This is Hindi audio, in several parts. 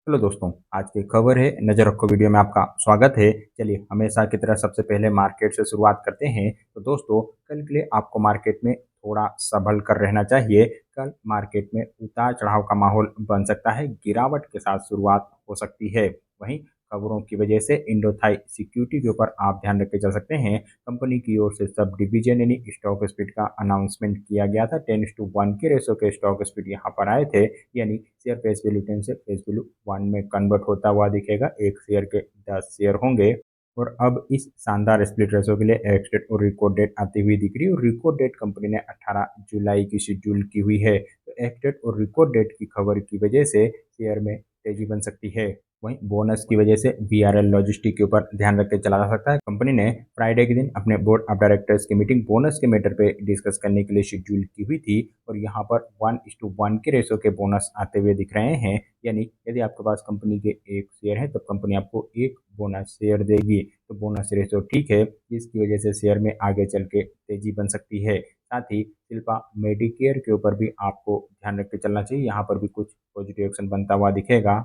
हेलो दोस्तों, आज की खबर है नज़र रखो वीडियो में आपका स्वागत है। चलिए हमेशा की तरह सबसे पहले मार्केट से शुरुआत करते हैं। तो दोस्तों, कल के लिए आपको मार्केट में थोड़ा संभल कर रहना चाहिए। कल मार्केट में उतार चढ़ाव का माहौल बन सकता है, गिरावट के साथ शुरुआत हो सकती है। वहीं खबरों की वजह से इंडोथाई सिक्योरिटी के ऊपर आप ध्यान रख के चल सकते हैं। कंपनी की ओर से सब डिवीजन यानी स्टॉक स्प्लिट का अनाउंसमेंट किया गया था। 10:1 के रेशो के स्टॉक स्प्लिट यहाँ पर आए थे, यानी शेयर फेस वैल्यू 10 से फेस वैल्यू 1 में कन्वर्ट होता हुआ दिखेगा। एक शेयर के 10 शेयर होंगे। और अब इस शानदार स्प्लिट रेशो के लिए एक्स डेट और रिकॉर्ड डेट आती हुई दिख रही है, और रिकॉर्ड डेट कंपनी ने 18 जुलाई की शेड्यूल की हुई है। तो एक्स डेट और रिकॉर्ड डेट की खबर की वजह से शेयर में तेजी बन सकती है। वहीं बोनस की वजह से वीआरएल लॉजिस्टिक के ऊपर ध्यान रख के चला जा सकता है। कंपनी ने फ्राइडे के दिन अपने बोर्ड ऑफ डायरेक्टर्स की मीटिंग बोनस के मैटर पे डिस्कस करने के लिए शेड्यूल की हुई थी, और यहाँ पर 1:1 के रेशो के बोनस आते हुए दिख रहे हैं। यानी यदि आपके पास कंपनी के एक शेयर है, तब कंपनी आपको एक बोनस शेयर देगी। तो बोनस रेशो ठीक है, इसकी वजह से शेयर में आगे चल के तेजी बन सकती है। साथ ही शिल्पा मेडिकेयर के ऊपर भी आपको ध्यान रख के चलना चाहिए। यहाँ पर भी कुछ पॉजिटिव एक्शन बनता हुआ दिखेगा,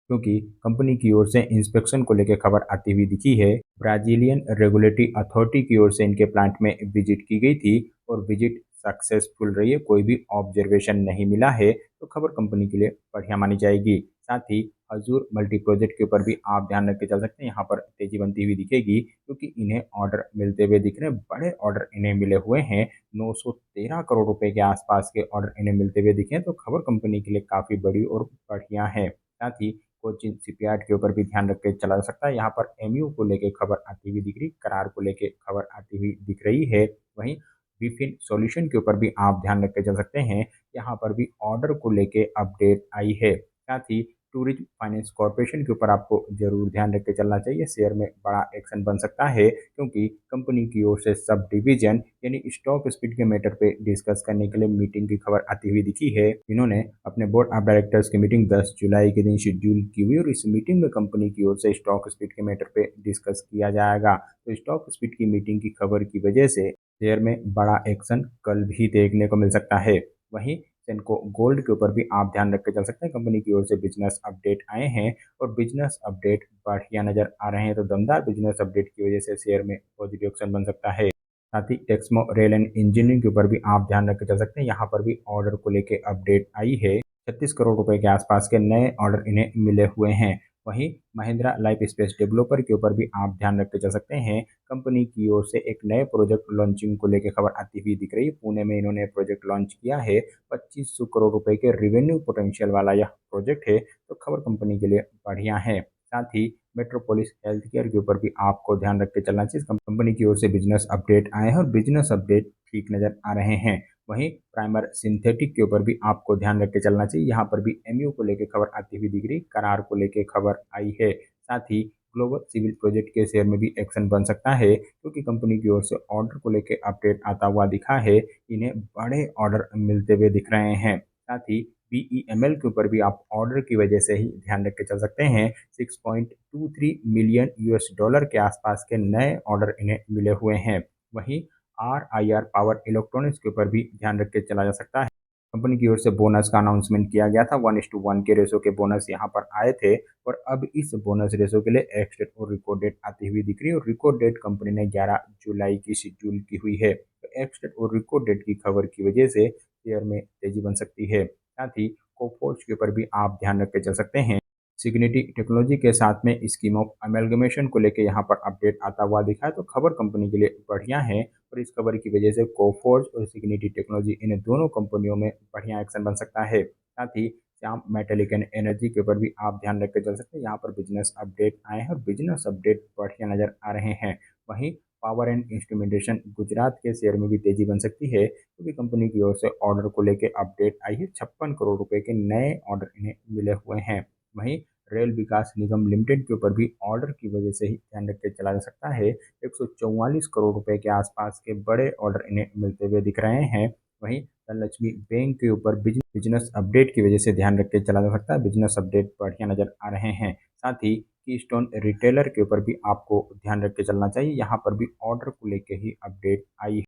क्योंकि कंपनी की ओर से इंस्पेक्शन को लेकर खबर आती हुई दिखी है। ब्राजीलियन रेगुलेटरी अथॉरिटी की ओर से इनके प्लांट में विजिट की गई थी, और विजिट सक्सेसफुल रही है, कोई भी ऑब्जर्वेशन नहीं मिला है। तो खबर कंपनी के लिए बढ़िया मानी जाएगी। साथ ही हजूर मल्टी प्रोजेक्ट के ऊपर भी आप ध्यान रख के चल सकते हैं। यहाँ पर तेजी बनती हुई दिखेगी, क्योंकि इन्हें ऑर्डर मिलते हुए दिख रहे हैं। बड़े ऑर्डर इन्हें मिले हुए हैं। 913 करोड़ रुपए के आसपास के ऑर्डर इन्हें मिलते हुए दिखे हैं। तो खबर कंपनी के लिए काफी बड़ी और बढ़िया है। साथ ही कोचिन शिपयार्ड के ऊपर भी ध्यान रख के चला जा सकता है। यहाँ पर एमयू को लेके खबर आती हुई दिख रही, करार को लेके खबर आती हुई दिख रही है। वहीं विपिन सॉल्यूशन के ऊपर भी आप ध्यान रख के चल सकते हैं। यहाँ पर भी ऑर्डर को लेके अपडेट आई है। साथ ही टूरिज्म फाइनेंस कॉर्पोरेशन के ऊपर आपको जरूर ध्यान रख के चलना चाहिए। शेयर में बड़ा एक्शन बन सकता है, क्योंकि कंपनी की ओर से सब डिवीजन यानी स्टॉक स्प्लिट के मैटर पे डिस्कस करने के लिए मीटिंग की खबर आती हुई दिखी है। इन्होंने अपने बोर्ड ऑफ डायरेक्टर्स की मीटिंग 10 जुलाई के दिन शेड्यूल की हुई, और इस मीटिंग में कंपनी की ओर से स्टॉक स्प्लिट के मैटर पे डिस्कस किया जाएगा। तो स्टॉक स्प्लिट की मीटिंग की खबर की वजह से शेयर में बड़ा एक्शन कल भी देखने को मिल सकता है। वहीं सेनको गोल्ड के ऊपर भी आप ध्यान रख के चल सकते हैं। कंपनी की ओर से बिजनेस अपडेट आए हैं, और बिजनेस अपडेट बढ़िया नजर आ रहे हैं। तो दमदार बिजनेस अपडेट की वजह से शेयर में पॉजिटिव एक्शन बन सकता है। साथ ही टेक्समो रेल एंड इंजीनियरिंग के ऊपर भी आप ध्यान रख के चल सकते हैं। यहाँ पर भी ऑर्डर को लेके अपडेट आई है। 36 करोड़ रुपए के आसपास के नए ऑर्डर इन्हें मिले हुए हैं। वहीं महिंद्रा लाइफ स्पेस डेवलपर के ऊपर भी आप ध्यान रख के चल सकते हैं। कंपनी की ओर से एक नए प्रोजेक्ट लॉन्चिंग को लेकर खबर आती हुई दिख रही है। पुणे में इन्होंने प्रोजेक्ट लॉन्च किया है। 2500 करोड़ रुपए के रिवेन्यू पोटेंशियल वाला यह प्रोजेक्ट है। तो खबर कंपनी के लिए बढ़िया है। साथ ही मेट्रोपोलिस हेल्थ केयर के ऊपर भी आपको ध्यान रख के चलना चाहिए। कंपनी की ओर से बिजनेस अपडेट आए हैं, और बिजनेस अपडेट ठीक नजर आ रहे हैं। वहीं प्राइमर सिंथेटिक के ऊपर भी आपको ध्यान रख के चलना चाहिए। यहाँ पर भी एमयू को लेकर खबर आती हुई दिख रही, करार को लेकर खबर आई है। साथ ही ग्लोबल सिविल प्रोजेक्ट के शेयर में भी एक्शन बन सकता है, क्योंकि कंपनी की ओर से ऑर्डर को लेकर अपडेट आता हुआ दिखा है। इन्हें बड़े ऑर्डर मिलते हुए दिख रहे हैं। साथ ही बीईएमएल के ऊपर भी आप ऑर्डर की वजह से ही ध्यान रख के चल सकते हैं। 6.23 मिलियन यूएस डॉलर के आसपास के नए ऑर्डर इन्हें मिले हुए हैं। वहीं आर पावर इलेक्ट्रॉनिक्स के ऊपर भी ध्यान रख के चला जा सकता है। कंपनी की ओर से बोनस का अनाउंसमेंट किया गया था। 1:1 के रेशो के बोनस यहाँ पर आए थे, और अब इस बोनस रेशो के लिए एक्स डेट और रिकॉर्ड डेट आती हुई दिख रही है। और रिकॉर्ड डेट कंपनी ने 11 जुलाई की शेड्यूल की हुई है। तो एक्स डेट और रिकॉर्ड डेट की खबर की वजह से शेयर में तेजी बन सकती है। साथ ही कोफोर्ज के ऊपर भी आप ध्यान रख के चल सकते हैं। सिग्निटी टेक्नोलॉजी के साथ में स्कीम ऑफ अमेलगमेशन को लेकर यहाँ पर अपडेट आता हुआ दिखा है। तो खबर कंपनी के लिए बढ़िया है, और इस खबर की वजह से कोफोर्ज और सिग्निटी टेक्नोलॉजी इन दोनों कंपनियों में बढ़िया एक्शन बन सकता है। साथ ही श्याम मेटेलिक एंड एनर्जी के ऊपर भी आप ध्यान रख के चल सकते हैं। यहाँ पर बिजनेस अपडेट आए हैं, और बिजनेस अपडेट बढ़िया नजर आ रहे हैं। वहीं पावर एंड इंस्ट्रूमेंटेशन गुजरात के शेयर में भी तेजी बन सकती है, क्योंकि कंपनी की ओर से ऑर्डर को लेकर अपडेट आई है। 56 करोड़ रुपए के नए ऑर्डर इन्हें मिले हुए हैं। वहीं रेल विकास निगम लिमिटेड के ऊपर भी ऑर्डर की वजह से ही ध्यान रख के चला जा सकता है। 144 करोड़ रुपए के आसपास के बड़े ऑर्डर इन्हें मिलते हुए दिख रहे हैं। वहीं धनलक्ष्मी बैंक के ऊपर बिजनेस अपडेट की वजह से ध्यान रख के चला जा सकता है। बिजनेस अपडेट बढ़िया नजर आ रहे हैं। साथ ही कीस्टोन रिटेलर के ऊपर भी आपको ध्यान रख के चलना चाहिए। यहाँ पर भी ऑर्डर को लेकर ही अपडेट आई है।